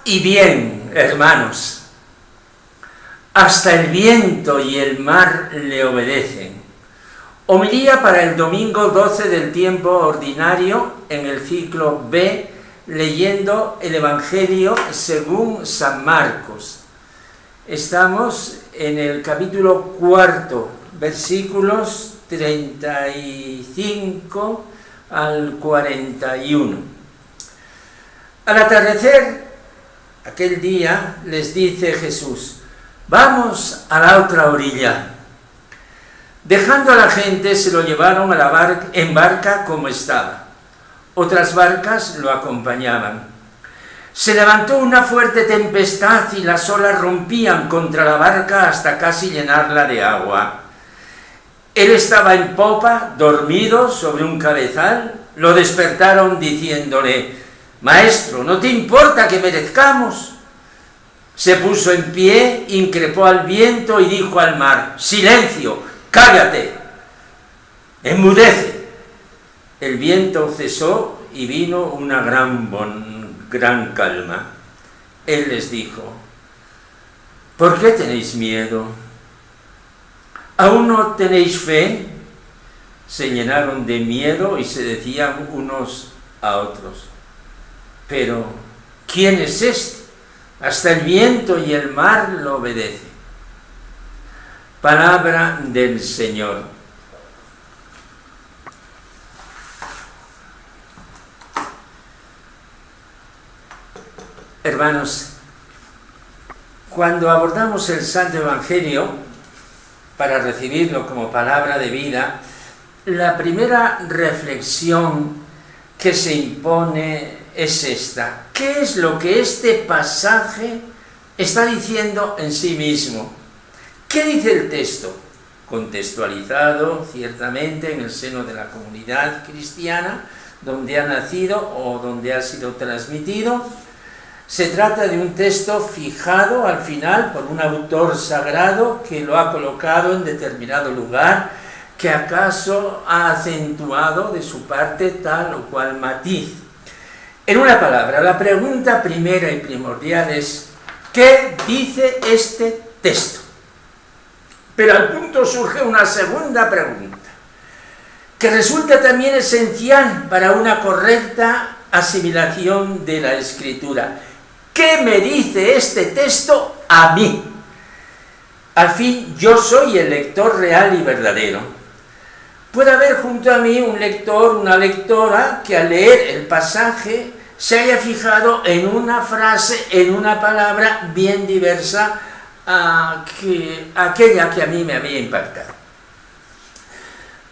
Y bien, hermanos, hasta el viento y el mar le obedecen. Homilía para el domingo 12 del tiempo ordinario en el ciclo B, leyendo el Evangelio según San Marcos. Estamos en el capítulo 4, versículos 35 al 41. Al atardecer, aquel día, les dice Jesús: vamos a la otra orilla. Dejando a la gente, se lo llevaron a la en barca como estaba. Otras barcas lo acompañaban. Se levantó una fuerte tempestad y las olas rompían contra la barca hasta casi llenarla de agua. Él estaba en popa, dormido sobre un cabezal. Lo despertaron diciéndole: Maestro, ¿no te importa que perezcamos? Se puso en pie, increpó al viento y dijo al mar: silencio, cállate, enmudece. El viento cesó y vino una gran calma. Él les dijo: ¿por qué tenéis miedo? ¿Aún no tenéis fe? Se llenaron de miedo y se decían unos a otros: pero ¿quién es este? Hasta el viento y el mar lo obedecen. Palabra del Señor. Hermanos, cuando abordamos el Santo Evangelio para recibirlo como palabra de vida, la primera reflexión que se impone es esta: ¿qué es lo que este pasaje está diciendo en sí mismo? ¿Qué dice el texto? Contextualizado, ciertamente, en el seno de la comunidad cristiana, donde ha nacido o donde ha sido transmitido. Se trata de un texto fijado al final por un autor sagrado que lo ha colocado en determinado lugar, que acaso ha acentuado de su parte tal o cual matiz. En una palabra, la pregunta primera y primordial es: ¿qué dice este texto? Pero al punto surge una segunda pregunta, que resulta también esencial para una correcta asimilación de la Escritura. ¿Qué me dice este texto a mí? Al fin, yo soy el lector real y verdadero. Puede haber junto a mí un lector, una lectora, que al leer el pasaje se haya fijado en una frase, en una palabra bien diversa a aquella que a mí me había impactado.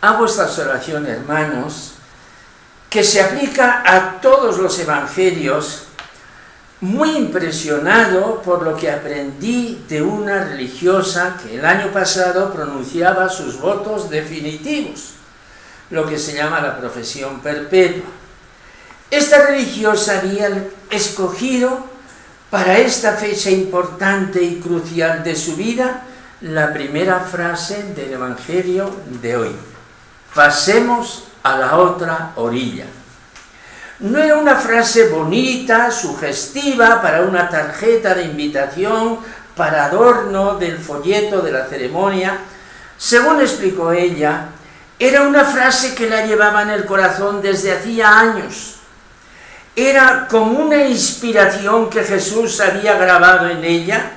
Hago esta observación, hermanos, que se aplica a todos los evangelios, muy impresionado por lo que aprendí de una religiosa que el año pasado pronunciaba sus votos definitivos, lo que se llama la profesión perpetua. Esta religiosa había escogido para esta fecha importante y crucial de su vida la primera frase del Evangelio de hoy: pasemos a la otra orilla. No era una frase bonita, sugestiva, para una tarjeta de invitación, para adorno del folleto de la ceremonia. Según explicó ella, era una frase que la llevaba en el corazón desde hacía años. Era como una inspiración que Jesús había grabado en ella,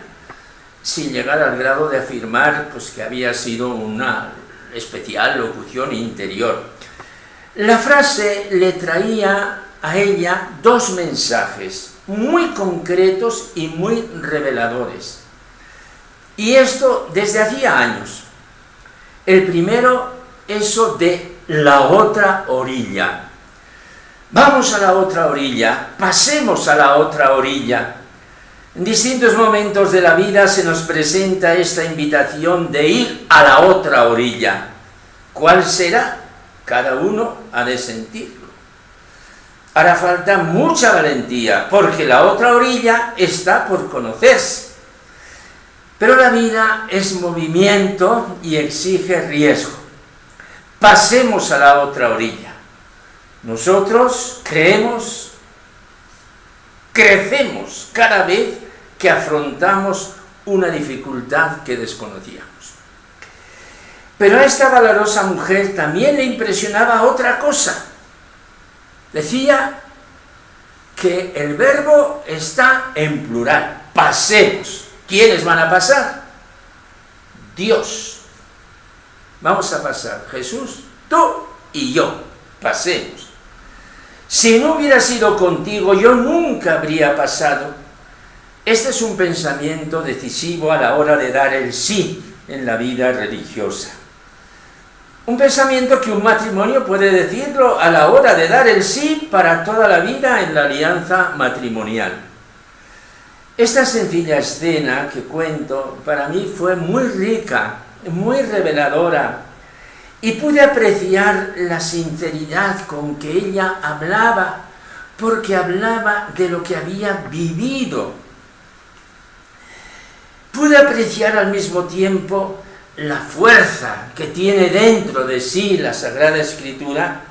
sin llegar al grado de afirmar pues, que había sido una especial locución interior. La frase le traía a ella dos mensajes muy concretos y muy reveladores. Y esto desde hacía años. El primero, eso de la otra orilla. Vamos a la otra orilla, pasemos a la otra orilla. En distintos momentos de la vida se nos presenta esta invitación de ir a la otra orilla. ¿Cuál será? Cada uno ha de sentirlo. Hará falta mucha valentía, porque la otra orilla está por conocerse. Pero la vida es movimiento y exige riesgo. Pasemos a la otra orilla. Nosotros creemos crecemos cada vez que afrontamos una dificultad que desconocíamos. Pero a esta valorosa mujer también le impresionaba otra cosa. Decía que el verbo está en plural. Pasemos. ¿Quiénes van a pasar? Dios. Vamos a pasar. Jesús, tú y yo. Pasemos. Si no hubiera sido contigo, yo nunca habría pasado. Este es un pensamiento decisivo a la hora de dar el sí en la vida religiosa. Un pensamiento que un matrimonio puede decirlo a la hora de dar el sí para toda la vida en la alianza matrimonial. Esta sencilla escena que cuento para mí fue muy rica, muy reveladora, y pude apreciar la sinceridad con que ella hablaba, porque hablaba de lo que había vivido. Pude apreciar al mismo tiempo la fuerza que tiene dentro de sí la Sagrada Escritura,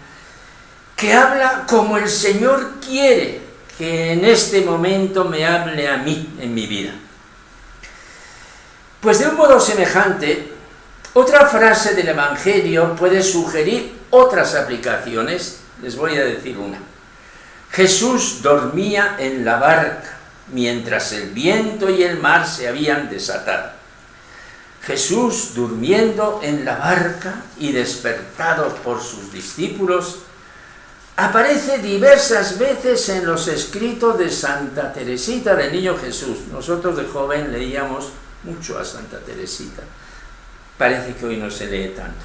que habla como el Señor quiere que en este momento me hable a mí en mi vida. Pues de un modo semejante, otra frase del Evangelio puede sugerir otras aplicaciones. Les voy a decir una. Jesús dormía en la barca mientras el viento y el mar se habían desatado. Jesús, durmiendo en la barca y despertado por sus discípulos, aparece diversas veces en los escritos de Santa Teresita del Niño Jesús. Nosotros de joven leíamos mucho a Santa Teresita. Parece que hoy no se lee tanto.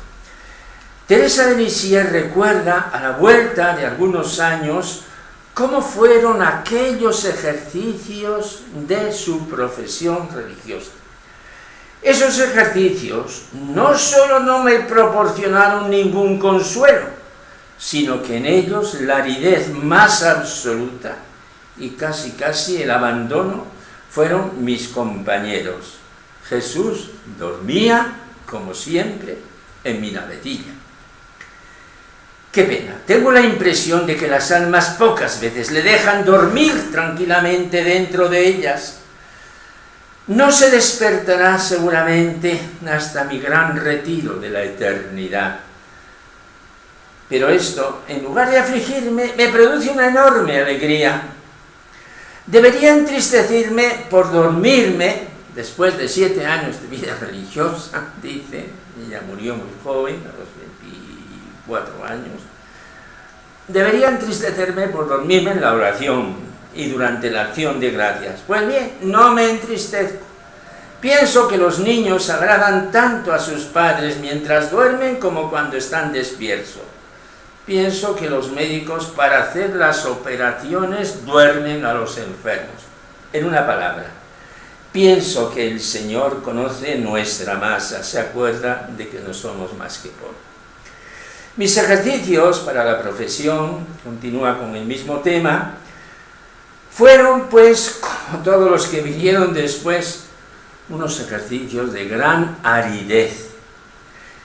Teresa de Lisieux recuerda, a la vuelta de algunos años, cómo fueron aquellos ejercicios de su profesión religiosa. Esos ejercicios no solo no me proporcionaron ningún consuelo, sino que en ellos la aridez más absoluta y casi el abandono fueron mis compañeros. Jesús dormía, como siempre, en mi navetilla. Qué pena, tengo la impresión de que las almas pocas veces le dejan dormir tranquilamente dentro de ellas. No se despertará seguramente hasta mi gran retiro de la eternidad. Pero esto, en lugar de afligirme, me produce una enorme alegría. Debería entristecerme por dormirme, después de 7 años de vida religiosa, dice, ella murió muy joven, a los 24 años. Debería entristecerme por dormirme en la oración y durante la acción de gracias. Pues bien, no me entristezco. Pienso que los niños agradan tanto a sus padres mientras duermen como cuando están despiertos. Pienso que los médicos para hacer las operaciones duermen a los enfermos. En una palabra, pienso que el Señor conoce nuestra masa, se acuerda de que no somos más que polvo. Mis ejercicios para la profesión, continúa con el mismo tema, fueron, pues, como todos los que vinieron después, unos ejercicios de gran aridez.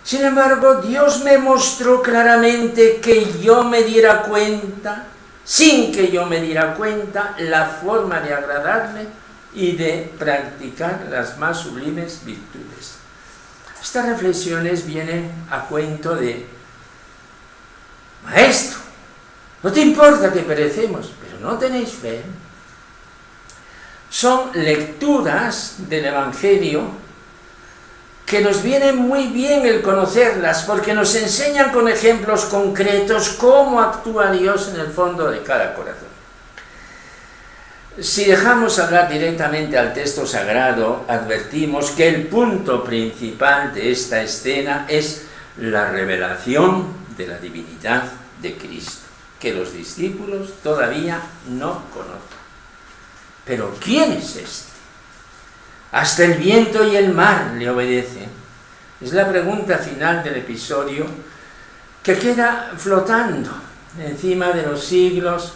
Sin embargo, Dios me mostró claramente que yo me diera cuenta, sin que yo me diera cuenta, la forma de agradarle y de practicar las más sublimes virtudes. Estas reflexiones vienen a cuento de: Maestro, no te importa que perecemos, pero no tenéis fe. Son lecturas del Evangelio que nos viene muy bien el conocerlas, porque nos enseñan con ejemplos concretos cómo actúa Dios en el fondo de cada corazón. Si dejamos hablar directamente al texto sagrado, advertimos que el punto principal de esta escena es la revelación de la divinidad de Cristo, que los discípulos todavía no conocen. Pero ¿quién es este? Hasta el viento y el mar le obedecen. Es la pregunta final del episodio que queda flotando encima de los siglos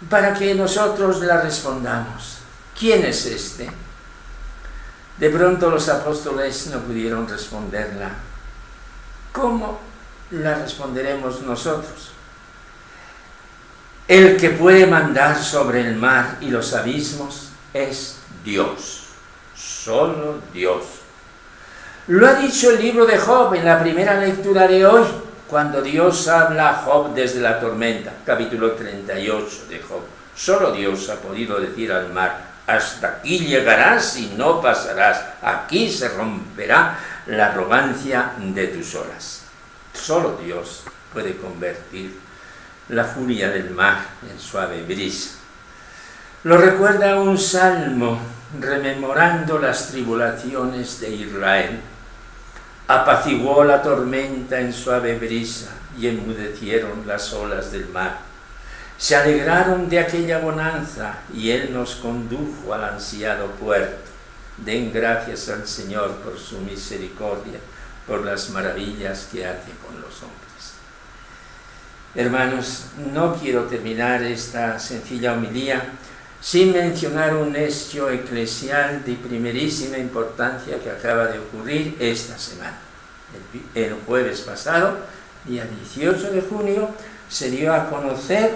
para que nosotros la respondamos. ¿Quién es este? De pronto los apóstoles no pudieron responderla. ¿Cómo la responderemos nosotros? El que puede mandar sobre el mar y los abismos es Dios, solo Dios. Lo ha dicho el libro de Job en la primera lectura de hoy, cuando Dios habla a Job desde la tormenta, capítulo 38 de Job. Solo Dios ha podido decir al mar: hasta aquí llegarás y no pasarás, aquí se romperá la arrogancia de tus olas. Solo Dios puede convertir la furia del mar en suave brisa. Lo recuerda un salmo rememorando las tribulaciones de Israel. Apaciguó la tormenta en suave brisa y enmudecieron las olas del mar. Se alegraron de aquella bonanza y Él nos condujo al ansiado puerto. Den gracias al Señor por su misericordia, por las maravillas que hace con los hombres. Hermanos, no quiero terminar esta sencilla homilía sin mencionar un hecho eclesial de primerísima importancia que acaba de ocurrir esta semana. El jueves pasado, día 18 de junio, se dio a conocer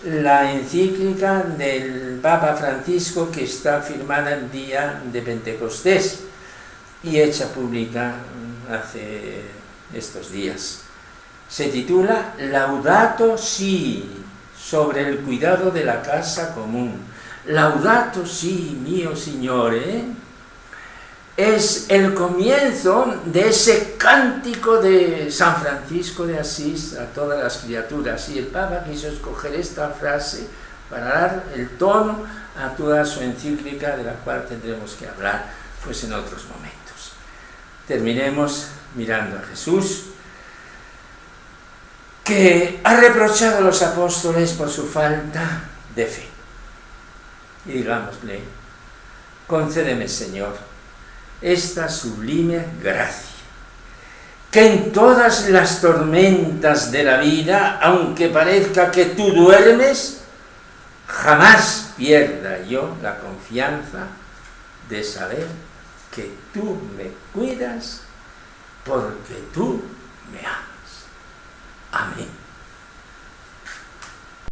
la encíclica del Papa Francisco, que está firmada el día de Pentecostés y hecha pública hace estos días. Se titula Laudato Si, sobre el cuidado de la casa común. Laudato Si, mio Signore, es el comienzo de ese cántico de San Francisco de Asís a todas las criaturas, y el Papa quiso escoger esta frase para dar el tono a toda su encíclica, de la cual tendremos que hablar pues en otros momentos. Terminemos mirando a Jesús, que ha reprochado a los apóstoles por su falta de fe, y digámosle: concédeme, Señor, esta sublime gracia, que en todas las tormentas de la vida, aunque parezca que tú duermes, jamás pierda yo la confianza de saber que tú me cuidas porque tú me amas.